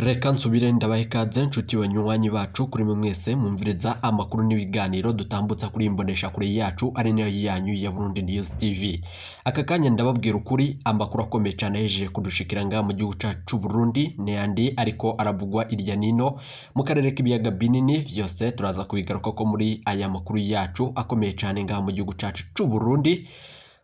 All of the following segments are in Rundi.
Reka nsubire ndabaha ikaze nshuti banywanyi bacu kuri mwe mwese mumviriza amakuru n'ibiganiro dutambutsa kuri imbonesha kure yacu ari nayo yanyu ya Burundi News TV. Aka kanya ndababwira ukuri amakuru akomeye cyane yejeje kudushikira nga mu gihugu cyacu Burundi n'yandi ariko aravugwa irya nino mu karere k'ibiyaga binini vyose turaza kubigaruka ko muri aya makuru yacu akomeye cyane nga mu gihugu cyacu Burundi.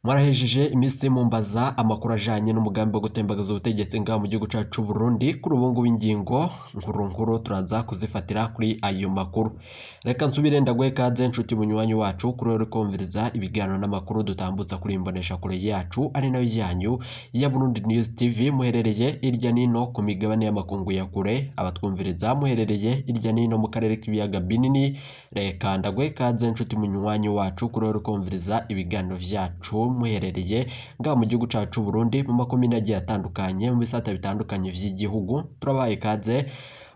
Mwarahejeje imisi mumbaza amakuru ajanye n'umugambi wo gutembagaza ubutegetsi nga mu gihugu cyacu Burundi kuri ubungu w'ingingo nkuru turaza kuzifatira kuri ayo makuru. Reka nsubire ndaguhe kaze nshuti munywanyi wacu kuri uri kumviriza ibiganiro n'amakuru dutambutsa kuri imbonesha kure yacu ari nayo yanyu ya Burundi News TV muherereye irya nino ku migabane y'amakungu ya kure abatwumviriza muherereye irya nino mu karere k'ibiyaga binini. Reka ndaguhe kaze nshuti munywanyi wacu kuri uri kumviriza ibiganiro vyacu muherereye nga mu gihugu cyacu Burundi mu makomine agiye atandukanye mu bisata bitandukanye vy'igihugu. Turabaye kaze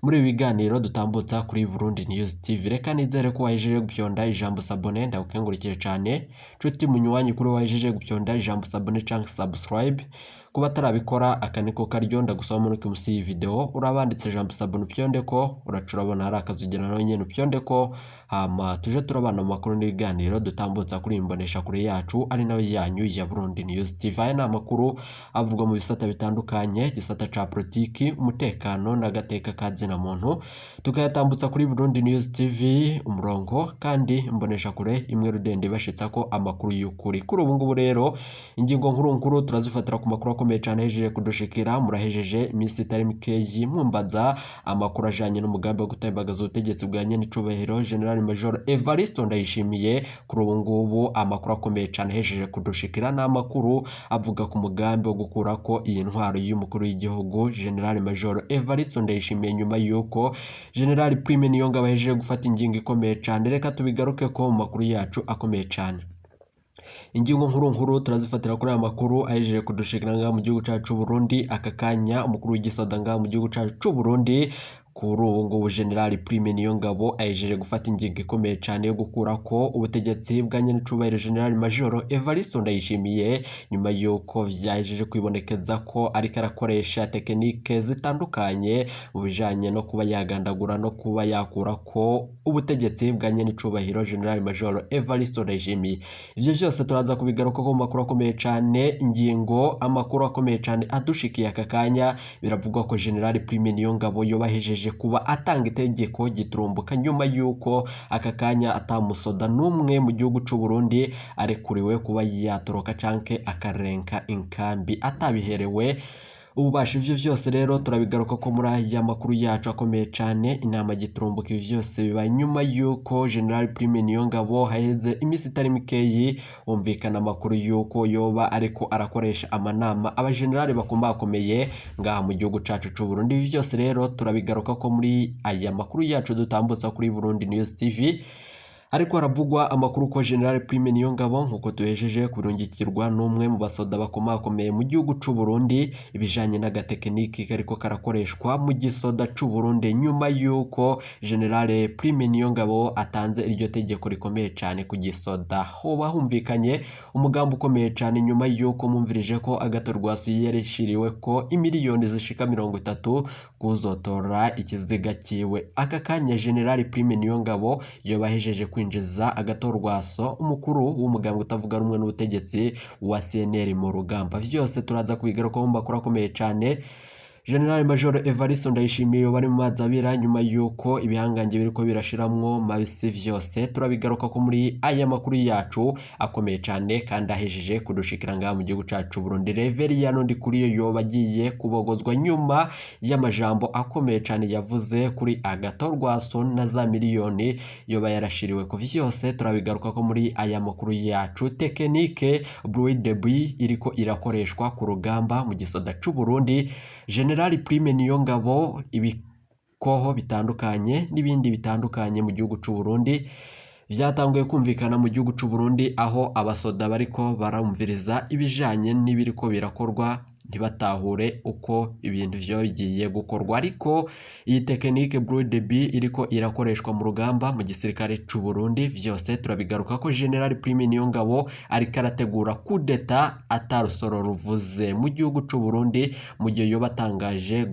muri biganiro dutambutsa kuri Burundi News TV. Reka nizere ko wajeje gupyonda ijambo sabone ndagukengurukire cyane nshuti munywanyi kuri wajeje gupyonda ijambo sabone cyangwa subscribe kuba tarabikora akaniko karyo ndagusaba muri kimusi iyi video urabanditse ijambo sabone upyonde ko uracurabona hari akazugera nawe nyene upyonde ko hama tuje turabana mu makuru n'ibiganiro dutambutsa kuri imbonesha kure yacu ari nayo yanyu ya Burundi News TV. Aya n'amakuru avugwa mu bisata bitandukanye gisata ca politiki umutekano n'agateka kazina muntu tukayatambutsa kuri Burundi News TV umurongo kandi imbonesha kure imwe rudende bashitsa ko amakuru y'ukuri. Kuri ubu ngubu rero ingingo nkuru turazifatira ku makuru akomeye cyane hejeje kudushikira. Murahejeje imisi itari mikeyi mwumbaza amakuru ajanye n'umugambi wo gutembagaza ubutegetsi bwa nyenicubahiro General Major Evariste Ndayishimiye. Kuri ubu ngubu amakuru akomeye cyane hejeje kudushikira n'amakuru avuga ku mugambi wo gukurako iyi ntwaro y'umukuru w'igihugu General Major Evariste Ndayishimiye nyuma yuko General Prime Niyongabo hejeje gufata ingingo ikomeye cyane. Reka tubigaruke ko mu makuru yacu akomeye cyane. Ingingo nkuru turazifatira kuri aya makuru ahejeje kudushikira nga mu gihugu cyacu Burundi. Aka kanya umukuru w'igisoda nga mu gihugu cyacu Burundi kuri ubu ngubu General Prime Niyongabo ahejeje gufata ingingo ikomeye cyane yo gukurako ubutegetsi bwa nyenicubahiro General Major Evariste Ndayishimiye nyuma yuko vyahejeje kwibonekeza ko ariko arakoresha tekinike zitandukanye mu bijanye no kuba yagandagura no kuba yakurako ubutegetsi bwa nyenicubahiro General Major Evariste Ndayishimiye. Ivyo vyose turaza kubigaruka ko mu makuru akomeye cyane. Ingingo amakuru akomeye cyane adushikiye aka kanya biravugwa ko General Prime Niyongabo yobahejeje kuba atanga itegeko giturumbuka nyuma yuko aka kanya atamusoda numwe mu gihugu cy'u Burundi arekuriwe kuba yatoroka canke akarenka inkambi atabiherewe ububasha. Ivyo vyose rero turabigaruka ko muri aya makuru yacu akomeye cyane. Inama giturumbuka ivyo vyose biba nyuma yuko General Prime Niyongabo haheze imisi itari mikeyi umvikana amakuru yuko yoba ariko arakoresha amanama aba general bakomeye ngaha mu gihugu cyacu cy'u Burundi. Ivyo vyose rero turabigaruka ko muri aya makuru yacu dutambutsa kuri Burundi News TV. Ariko haravugwa amakuru ko General Prime Niyongabo nkuko tuhejeje kurungikirwa n'umwe mu basoda bakomeye mu gihugu cy'u Burundi ibijanye n'agatekiniki kariko karakoreshwa mu gisoda cy'u Burundi nyuma yuko General Prime Niyongabo atanze iryo tegeko rikomeye cyane ku gisoda. Hoba humvikanye umugambi ukomeye cyane nyuma yuko mumvirije ko agatorwasi yarishiriwe ko imiliyoni zishika 30 kuzotora ikiziga kiwe. Aka kanya General Prime Niyongabo yobahejeje kwinjiza agatorwaso umukuru w'umugambi utavuga rumwe n'ubutegetsi wa CNL mu rugamba. Vyose turaza kubigaruka mu makuru akomeye cyane. General Major Evariste Ndayishimiye bari mu mazabira nyuma yuko ibihangange biriko birashiramwo mabisi. Vyose turabigaruka ko muri aya makuru yacu akomeye cyane kandi ahejeje kudushikira nga mu gihugu cyacu Burundi. Reveriyano Ndikuriyo yoba agiye kubogozwa nyuma y'amajambo akomeye cyane yavuze kuri agatorwaso na za miliyoni yoba yarashiriwe ko. Vyose turabigaruka ko muri aya makuru yacu. Tekinike Bruit de Buy iriko irakoreshwa ku rugamba mu gisoda cy'u Burundi. General Prime Niyongabo ibikoho bitandukanye n'ibindi bitandukanye mu gihugu cy'u Burundi vyatanguye kumvikana mu gihugu cy'u Burundi aho abasoda bariko barumviriza ibijanye n'ibiriko birakorwa ntibatahure uko ibintu vyo bigiye gukorwa. Ariko iyi tekinike Bruit de Buy iriko irakoreshwa mu rugamba mu gisirikare cy'u Burundi. Vyose turabigaruka ko General Prime Niyongabo ariko arategura kudeta atarusoro ruvuze mu gihugu cy'u Burundi mu gihe yoba atangaje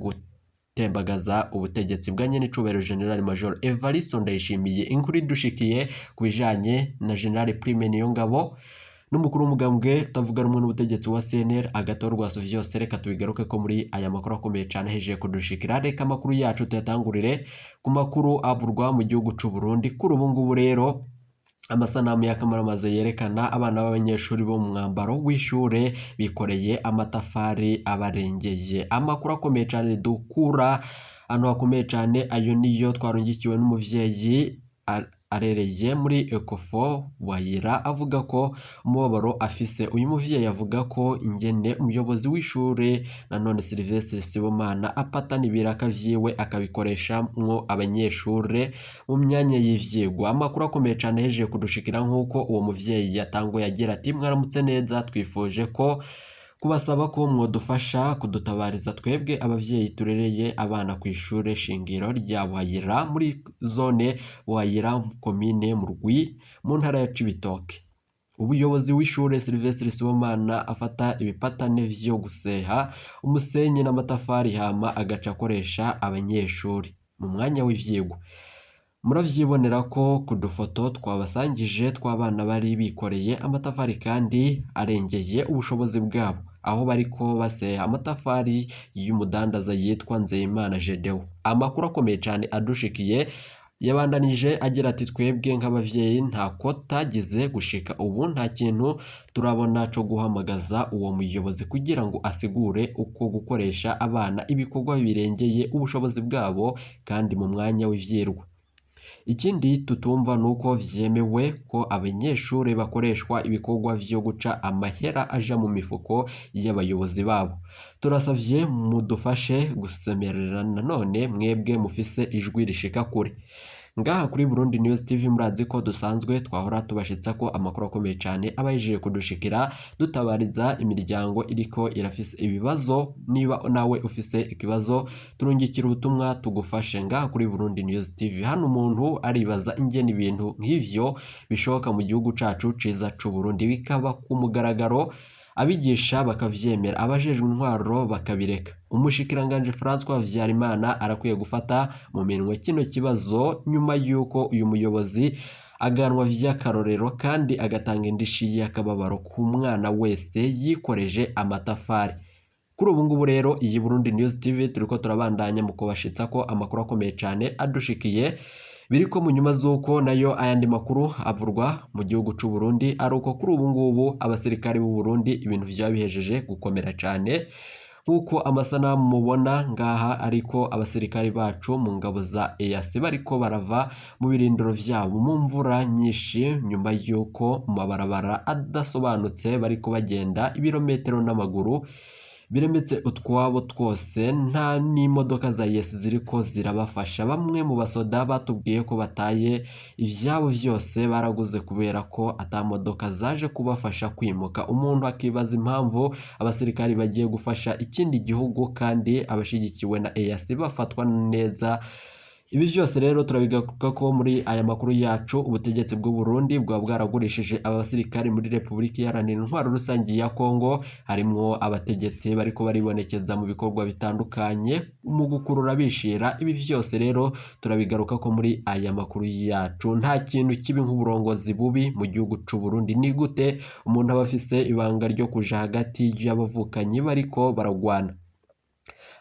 gutembagaza ubutegetsi bwa nyenicubahiro General Major Evariste Ndayishimiye. Inkuru idushikiye ku bijanye na General Prime Niyongabo n'umukuru w'umugambwe utavuga rumwe n'ubutegetsi wa CNL agatorwa vyose. Reka tubigaruke ko muri aya makuru akomeye cyane hejeje kudushikira. Reka amakuru yacu tuyatangurire ku makuru avurwa mu gihugu c'u Burundi. Kuri ubu ngubu rero amasanamu y'akamaramaza yerekana abana b'abanyeshuri bo mu mwambaro w'ishure bikoreye amatafari abarengeye. Amakuru akomeye cyane dukura ahantu hakomeye cyane, ayo niyo twarungikiwe n'umuvyeyi arereye muri Ecofo Wayira avuga ko umubabaro afise. Uyu muvyeyi avuga ko ingene umuyobozi w'ishure nanone Sylvestre Sibomana apatana ibiraka vyiwe akabikoresha mwo abanyeshure mu myanya y'ivyigwa. Amakuru akomeye cyane hejeje kudushikira nk'uko uwo muvyeyi yatanguye agira ati mwaramutse neza, twifuje ko kubasaba ko mwodufasha kudutabariza twebwe abavyeyi turereye abana ku ishure shingiro rya Wayira muri zone Wayira komine Murwi mu ntara ya Cibitoke. Ubuyobozi w'ishure Sylvestre Sibomana afata ibipatane vyo guseha umusenyi n'amatafari hama agaca akoresha abanyeshuri mu mwanya w'ivyigwa. Muravyibonera ko ku dufoto twabasangije tw'abana bari bikoreye amatafari kandi arengeye ubushobozi bwabo, aho bariko baseha amatafari y'umudandaza yitwa Nzeyimana Gedeon. Amakuru akomeye cyane adushikiye yabandanije agira ati twebwe nk'abavyeyi ntako tagize gushika ubu nta kintu turabona co guhamagaza uwo muyobozi kugira ngo asigure uko gukoresha abana ibikorwa birengeye ubushobozi bwabo kandi mu mwanya w'ivyirwa. Ikindi tutumva nuko vyemewe ko abanyeshure bakoreshwa ibikorwa vyo guca amahera aja mu mifuko y'abayobozi babo. Turasavye mudufashe gusemerera nanone mwebwe mufise ijwi rishika kure. Ngaha kuri Burundi News TV murazi ko dusanzwe twahora tubashitsa ko amakuru akomeye cyane abayejeje kudushikira dutabariza imiryango iriko irafise ibibazo. Niba nawe ufise ikibazo turungikira ubutumwa tugufashe. Ngaha kuri Burundi News TV hano umuntu aribaza ingene ibintu nk'ivyo bishoboka mu gihugu cacu ciza c'u Burundi bikaba ku mugaragaro, abigisha bakavyemera, abajejwe intwaro bakabireka. Umushikiranganje François Vyarimana arakwiye gufata mu minwe kino kibazo nyuma yuko uyu muyobozi aganwa vy'akarorero kandi agatanga indishi y'akababaro ku mwana wese yikoreje amatafari. Kuri ubu ngubu rero iyi Burundi News TV turiko turabandanya mu kubashitsa ko amakuru akomeye cyane adushikiye biriko mu nyuma z'uko nayo ayandi makuru avurwa mu gihugu c'u Burundi ari uko kuri ubu ngubu abasirikari b'u Burundi ibintu vyabihejeje gukomera cyane nk'uko amasanamu mubona ngaha, ariko abasirikari bacu mu ngabo za EAC bariko barava mu birindiro vyabo mu mvura nyinshi nyuma yuko mu mabarabara adasobanutse bariko bagenda ibirometero n'amaguru biremetse utwabo twose, nta n'imodoka za EAC ziriko zirabafasha. Bamwe mu basoda batubwiye ko bataye ivyabo vyose baraguze kubera ko atamodoka zaje kubafasha kwimuka. Umuntu akibaza impamvu abasirikari bagiye gufasha ikindi gihugu kandi abashigikiwe na EAC bafatwa neza. Ibi vyose rero turabigaruka ko muri aya makuru yacu. Ubutegetsi bw'u Burundi bwa bwaragurishije abasirikari muri Republika Iharanira Intwaro Rusangi ya Kongo, harimwo abategetsi bariko baribonekeza mu bikorwa bitandukanye mu gukurura bishira. Ibi vyose rero turabigaruka ko muri aya makuru yacu. Nta kintu kibi nk'uburongozi bubi mu gihugu c'u Burundi. Ni gute umuntu aba afise ibanga ryo kuja hagati y'abavukanyi bariko baragwana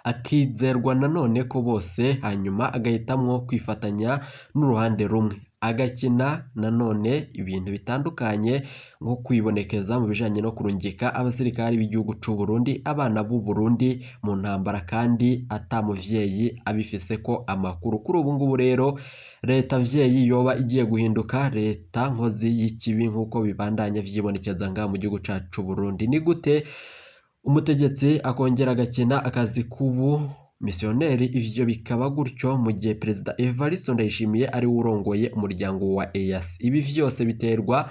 akizerwa nanone ko bose hanyuma agahitamwo kwifatanya n'uruhande rumwe, agakina nanone ibintu bitandukanye nko kwibonekeza mu bijanye no kurungika abasirikari b'igihugu c'u Burundi, abana b'u Burundi mu ntambara kandi atamuvyeyi abifise ko amakuru. Kuri ubu ngubu rero leta vyeyi yoba igiye guhinduka leta nkozi y'ikibi nk'uko bibandanya vyibonekeza ngaha mu gihugu cacu Burundi. Ni gute umutegetsi akongera agakina akazi k'ubu missionnaire, ivyo bikaba gutyo mu gihe Perezida Evariste Ndayishimiye ari urongoye umuryango wa EAC? Ibi vyose biterwa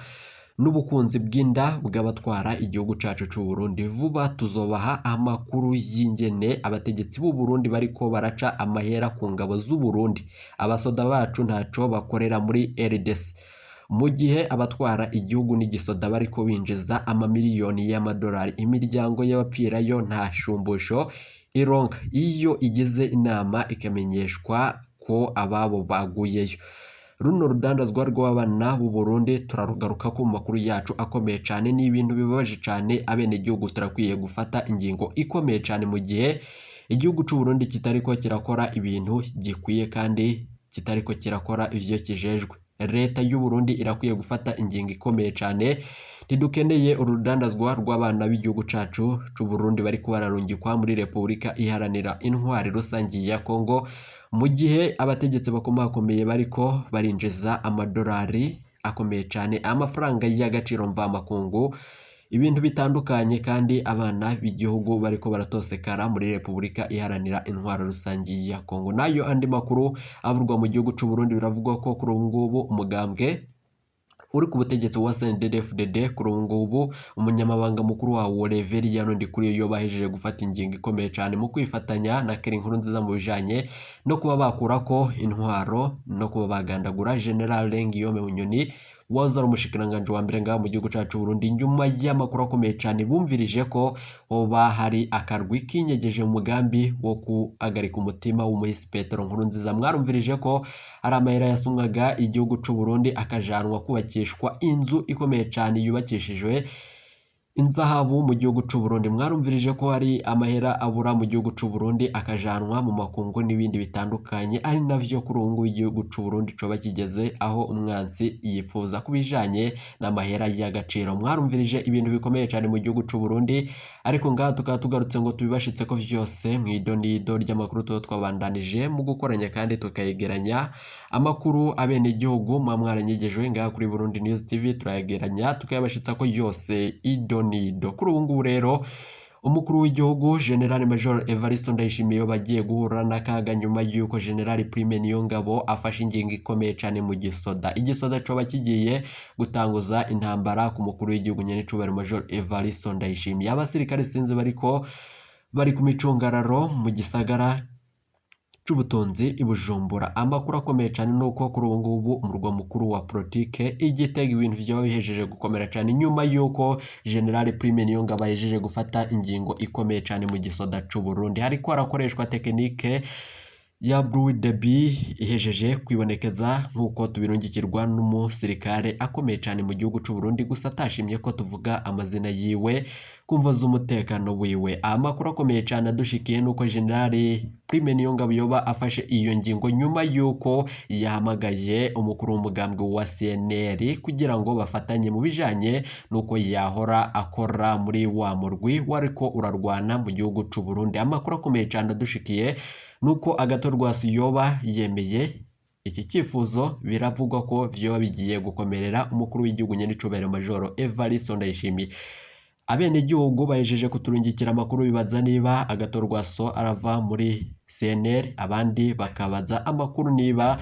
n'ubukunzi bw'inda bw'abatwara igihugu cacu c'u Burundi. Vuba tuzobaha amakuru y'ingene abategetsi b'u Burundi bariko baraca amahera ku ngabo z'u Burundi. Abasoda bacu ntaco bakorera muri RDC, mu gihe abatwara igihugu n'igisoda bariko binjiza amamiliyoni y'amadolari. Imiryango y'abapfirayo nta shumbusho ironka iyo igeze inama ikamenyeshwa ko ababo baguyeyo. Runo rudandazwa rw'abana b'u Burundi turarugaruka ku makuru yacu akomeye cyane, ni ibintu bibabaje cyane. Abenegihugu turakwiye gufata ingingo ikomeye cyane mu gihe igihugu cy'u Burundi kitariko kirakora ibintu gikwiye kandi kitariko kirakora ivyo kijejwe. Leta y'u Burundi irakwiye gufata ingingo ikomeye cyane. Ntidukeneye urudandazwa rw'abana b'igihugu cacu c'u Burundi bari kubararungikwa muri Repubulika Iharanira Intwari Rusangi ya Kongo, mu gihe abategetsi bakomakomeye bariko barinjiza amadolari akomeye cyane, amafaranga y'agaciro mvamakungu, ibintu bitandukanye, kandi abana b'igihugu bariko baratosekara muri Repubulika Iharanira Intwaro Rusangi ya Kongo. Nayo andi makuru avurwa mu gihugu cy'u Burundi biravugwa ko kuri ubu ngubu umugambwe uri ku butegetsi wa CNDD-FDD kuri ubu ngubu umunyamabanga mukuru wawo Reverien Ndikuriyo yo bahejeje gufata ingingo ikomeye cyane mu kwifatanya na Keri Nkurunziza mu bijanye no kuba bakurako intwaro no kuba bagandagura General Guillaume Bunyoni waza umushikiranganje wa mbere ngaho mu gihugu cacu Burundi. Nyuma y'amakuru akomeye cyane bumvirije ko hoba hari akarwi kinyegeje mu mugambi wo kuagarika umutima w'umuhisi Petero Nkurunziza. Mwarumvirije ko ari amahera yasumwaga igihugu cy'u Burundi akajanwa kubakishwa inzu ikomeye cyane yubakishijwe inzahabu mu gihugu cy'u Burundi. Mwarumvirije ko hari amahera abura mu gihugu cy'u Burundi akajanwa mu makungu n'ibindi bitandukanye, ari navyo kuri ubu ngubu igihugu cy'u Burundi coba kigeze aho umwansi yifuza kubijanye n'amahera y'agaciro. Mwarumvirije ibintu bikomeye cyane mu gihugu cy'u Burundi, ariko ngaha tukaba tugarutse ngo tubibashitse ko vyose mw'idonido ry'amakuru tuba twabandanije mu gukoranya kandi tukayegeranya amakuru abenegihugu mwaranyegeje ngaha kuri Burundi News TV, turayegeranya tukayabashitsa ko yose idonido. Kuri ubu ngubu rero umukuru w'igihugu General Major Evariste Ndayishimiye bagiye guhura n'akaga nyuma y'uko General Prime Niyongabo afashe ingingo ikomeye cyane mu gisoda. Igisoda coba kigiye gutanguza intambara ku mukuru w'igihugu Nyenicubahiro Major Evariste Ndayishimiye. Abasirikare sinzi bari ku micungararo mu gisagara c'ubutunzi i Bujumbura. Amakuru akomeye cyane nuko kuri ubu ngubu umurwa mukuru wa politike Igitega ibintu vyo bihejeje gukomera cyane nyuma yuko General Prime Niyongabo bahejeje gufata ingingo ikomeye cyane mu gisoda c'u Burundi. Hariko harakoreshwa tekinike ya Blue Debi ihejeje kwibonekeza nk'uko tubirungikirwa n'umusirikare akomeye cyane mu gihugu cy'u Burundi, gusa atashimye ko tuvuga amazina yiwe kumva z'umutekano wiwe. Amakuru akomeye cyane adushikiye nuko General Prime Niyongabo yoba afashe iyo ngingo nyuma yuko yahamagaye umukuru w'umugambwe wa CNL kugira ngo bafatanye mu bijanye nuko yahora akora muri wa murwi wariko urarwana mu gihugu cy'u Burundi. Amakuru akomeye cyane adushikiye nuko Agathon yoba yemeye iki cyifuzo. Biravugwa ko vyoba bigiye gukomerera umukuru w'igihugu Nyenicubahiro Major Evariste Ndayishimiye. Abenegihugu bahejeje kuturungikira amakuru bibaza niba Agathon arava muri CNL, abandi bakabaza amakuru niba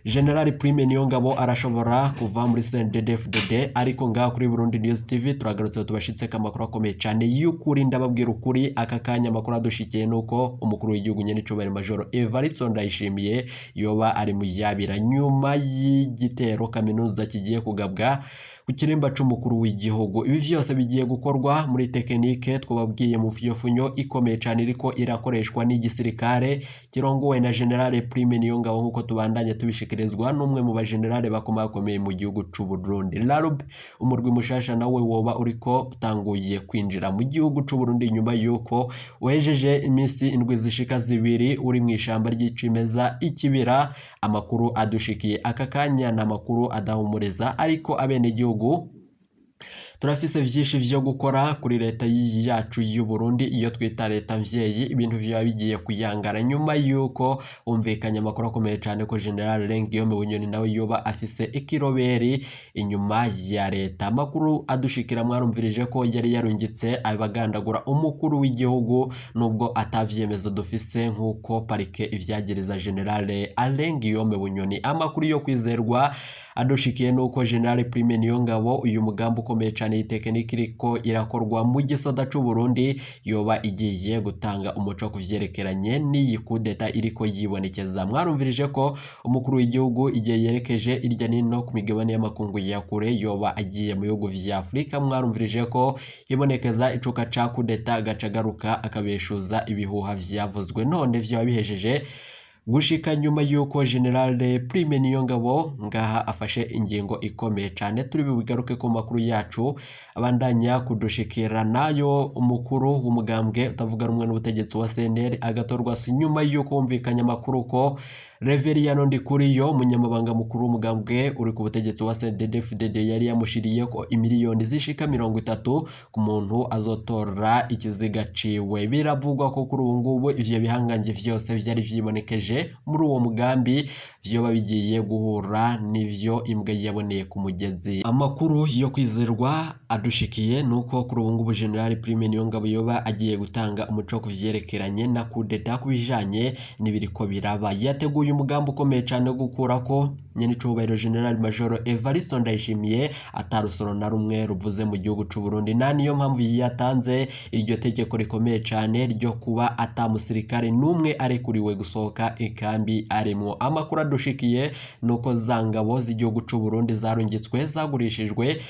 General Prime Niyongabo arashobora kuva muri CNDD-FDD. Ariko ngaha kuri Burundi News TV turagarutse tubashitse amakuru akomeye cyane y'ukuri. Ndababwira ukuri, aka kanya amakuru adushikiye nuko umukuru w'igihugu Nyenicubahiro Major Evariste Ndayishimiye yoba ari mu yabira nyuma y'igitero kaminuza kigiye kugabwa ku kirimba c'umukuru w'igihugu. Ibi vyose bigiye gukorwa muri tekinike twababwiye mu funyo ikomeye cyane iriko irakoreshwa n'igisirikare kirongowe na General Prime Niyongabo, nkuko tubandanye tubishikirizwa n'umwe mu bagenerale bakomakomeye mu gihugu c'u Burundi. Larub umurwi mushasha nawe woba uriko utanguye kwinjira mu gihugu c'u Burundi nyuma yuko uhejeje iminsi indwi zishika zibiri uri mu ishamba ry'icimeza ikibira. Amakuru adushikiye aka kanya na makuru adahumuriza, ariko abenegihugu turafise vyinshi vyo gukora kuri leta yacu y'u Burundi, iyo twita leta mvyeyi. Ibintu vyo bigiye kuyangara nyuma yuko umvikanye amakuru akomeye cyane ko General Guillaume Bunyoni nawe yoba afise ikiroberi inyuma ya leta. Amakuru adushikira mwarumvirije ko yari yarungitse abagandagura umukuru w'igihugu, nubwo atavyemezo dufise nk'uko parike ivyagiriza General Guillaume Bunyoni. Amakuru yo kwizerwa adushikiye nuko General Prime Niyongabo uyu mugambo ukomeye cyane cyane iyi tekinike iriko irakorwa mu gisoda c'u Burundi yoba igiye gutanga umuco kuvyerekeranye n'iyi kudeta iriko yibonekeza. Mwarumvirije ko umukuru w'igihugu igihe yerekeje irya nino ku migabane y'amakungu ya kure yoba agiye mu bihugu vya Afrika. Mwarumvirije ko ibonekeza icuka ca kudeta gaca garuka akabeshuza ibihuha vyavuzwe, none vyoba bihejeje gushika nyuma yuko General Prime Niyongabo ngaha afashe ingingo ikomeye cyane. Turi bigaruke ku makuru yacu abandanya kudushikira nayo. Umukuru w'umugambwe utavuga rumwe n'ubutegetsi wa CNL agatorwa nyuma yuko umvikanya makuru ko Reveriyano Ndikuriyo umunyamabanga mukuru w'umugambwe uri ku butegetsi wa CNDD-FDD yari yamushiriye ko imiliyoni zishika 30 ku muntu azotora ikiziga ciwe. Biravugwa ko kuri ubu ngubu ivyo bihanganje vyose vyari vyibonekeje muri uwo mugambi vyoba bigiye guhura n'ivyo imbwa yaboneye ku mugezi. Amakuru yo kwizerwa adushikiye nuko kuri ubu ngubu General Prime Niyongabo yoba agiye gutanga umuco kuvyerekeranye na kudeta kubijanye n'ibiriko biraba. Yateguye umugambi ukomeye cyane wo gukurako nyene icubahiro General Major Evariste Ndayishimiye atarusoro na rumwe ruvuze mu gihugu c'u Burundi. Niyo mpamvu yatanze iryo tegeko rikomeye cyane ryo kuba atamusirikare numwe arekuriwe gusohoka ikambi arimo. Amakuru adushikiye nuko zangabo z'igihugu c'u Burundi zarungitswe zagurishijwe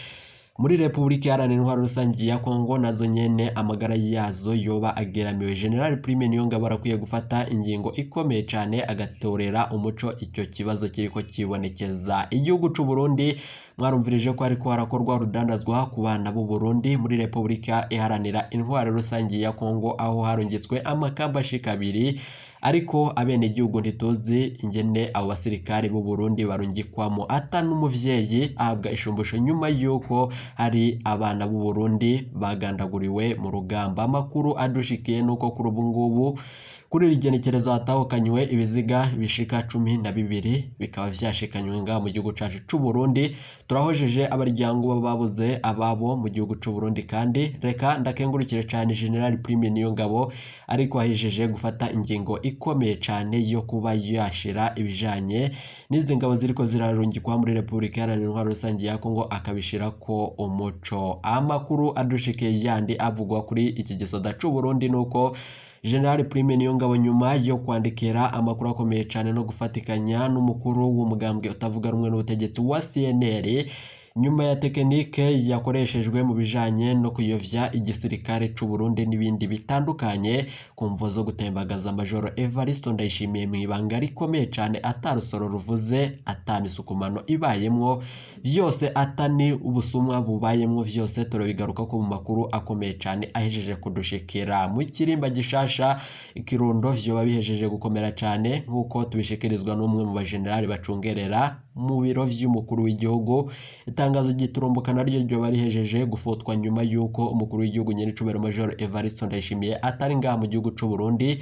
muri Republika Iharanira Intwaro Rusange ya Kongo, nazo nyene amagara yazo yoba ageramiwe. General Prime Niyongabo arakwiye gufata ingingo ikomeye cyane agatorera umuco icyo kibazo kiriko kibonekeza. Igihugu c'u Burundi mwarumvirije ko ariko harakorwa rudandazwa ku bana b'u Burundi muri Republika Iharanira Intwaro Rusange ya Kongo, aho harungitswe amakamba ashika 2 ariko abene igihugu ntituzi ingene abo basirikare b'u Burundi barungikwamo. Ata n'umuvyeyi ahabwa ishumbusho nyuma yuko hari abana b'u Burundi bagandaguriwe mu rugamba. Amakuru adushikiye nuko kuri ubu ngubu kuri rigenekerezo hatahukanywe ibiziga bishika 12 bikaba vyashikanywe ngaha mu gihugu cacu c'u Burundi. Turahojeje abaryango babuze ababo mu gihugu c'u Burundi, kandi reka ndakengurukire cyane General Prime Niyongabo ariko ahejeje gufata ingingo ikomeye cyane yo kuba yashira ibijanye n'izi ngabo ziriko zirarungikwa muri Republika Iharanira Intwaro Rusange ya Kongo akabishira ko umuco. Amakuru adushikiye yandi avugwa kuri iki gisoda c'u Burundi nuko General Prime Niyongabo nyuma yo kwandikira amakuru akomeye cyane no gufatikanya n'umukuru w'umugambwe utavuga rumwe n'ubutegetsi wa CNL nyuma ya tekinike yakoreshejwe mu bijanye no kuyovya igisirikare c'u Burundi n'ibindi bitandukanye ku mvo zo gutembagaza Major Evariste Ndayishimiye mu ibanga rikomeye cyane atarusoro ruvuze, atamisukumano ibayemwo, vyose atani ubusumwa bubayemwo, vyose turabigaruka ko mu makuru akomeye cyane ahejeje kudushikira. Mu kirimba gishasha Ikirundo vyoba bihejeje gukomera cyane nkuko tubishikirizwa n'umwe mu bagenerali bacungerera mu biro vy'umukuru w'igihugu. Itangazo giturumbuka naryo ryo barihejeje gufotwa nyuma yuko umukuru w'igihugu nyiricubero Major Evariste Ndayishimiye atari ngaha mu gihugu c'u Burundi.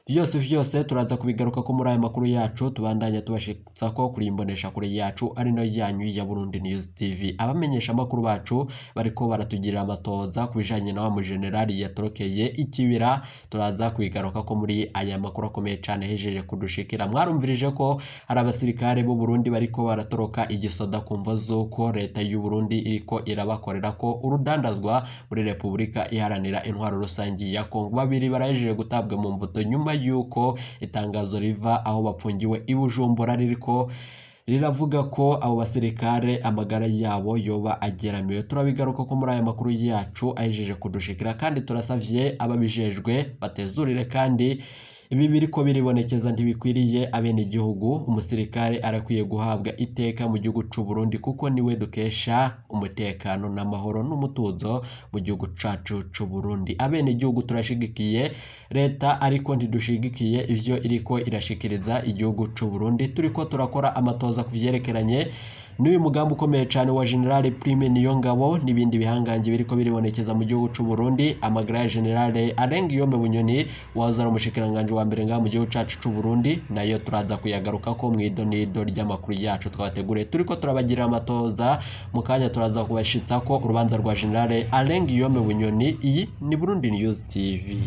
Vyose turaza kubigaruka ko muri aya makuru yacu tubandanya tubashitsa ko kuri imbonesha kure yacu ari no yanyu ya Burundi News TV. Abamenyesha amakuru bacu bariko baratugirira amatoza kubijanye na wa mu generali yatorokeye ikibira, turaza kubigaruka ko muri aya makuru akomeye cyane hejeje kudushikira. Mwarumvirije ko hari abasirikare b'u Burundi bariko baratoroka igisoda kumva zuko leta y'u Burundi iriko irabakorera ko urudandazwa muri Republika Iharanira Intwaro Rusange ya Kongo. Babiri barajeje gutabwa mu mvuto nyuma yuko itangazo riva aho bapfungiwe i Bujumbura ririko riravuga ko abo basirikare amagara yabo yoba ageramiwe. Turabigaruka ko muri aya makuru yacu ahejeje kudushikira, kandi turasavye ababijejwe batezurire kandi ibi biriko biribonekeza ntibikwiriye abene igihugu. Umusirikare arakwiye guhabwa iteka mu gihugu c'u Burundi kuko niwe dukesha umutekano n'amahoro n'umutuzo mu gihugu cacu c'u Burundi. Abene igihugu turashigikiye leta ariko ntidushigikiye ivyo iriko irashikiriza igihugu c'u Burundi. Turiko turakora amatoza kuvyerekeranye n'uyu mugambi ukomeye cyane wa General Prime Niyongabo n'ibindi bihanganje biriko biribonekeza mu gihugu c'u Burundi. Amagara ya General Alengiyome Bunyoni wazara umushikiranganje wa mbere ngaha mu gihugu cacu c'u Burundi, nayo turaza kuyagaruka ko mwidonido ry'amakuru yacu twategure. Turiko turabagirira amatoza mu kanya turaza kubashitsa ko urubanza rwa General Alengiyome Bunyoni. Iyi ni Burundi News TV.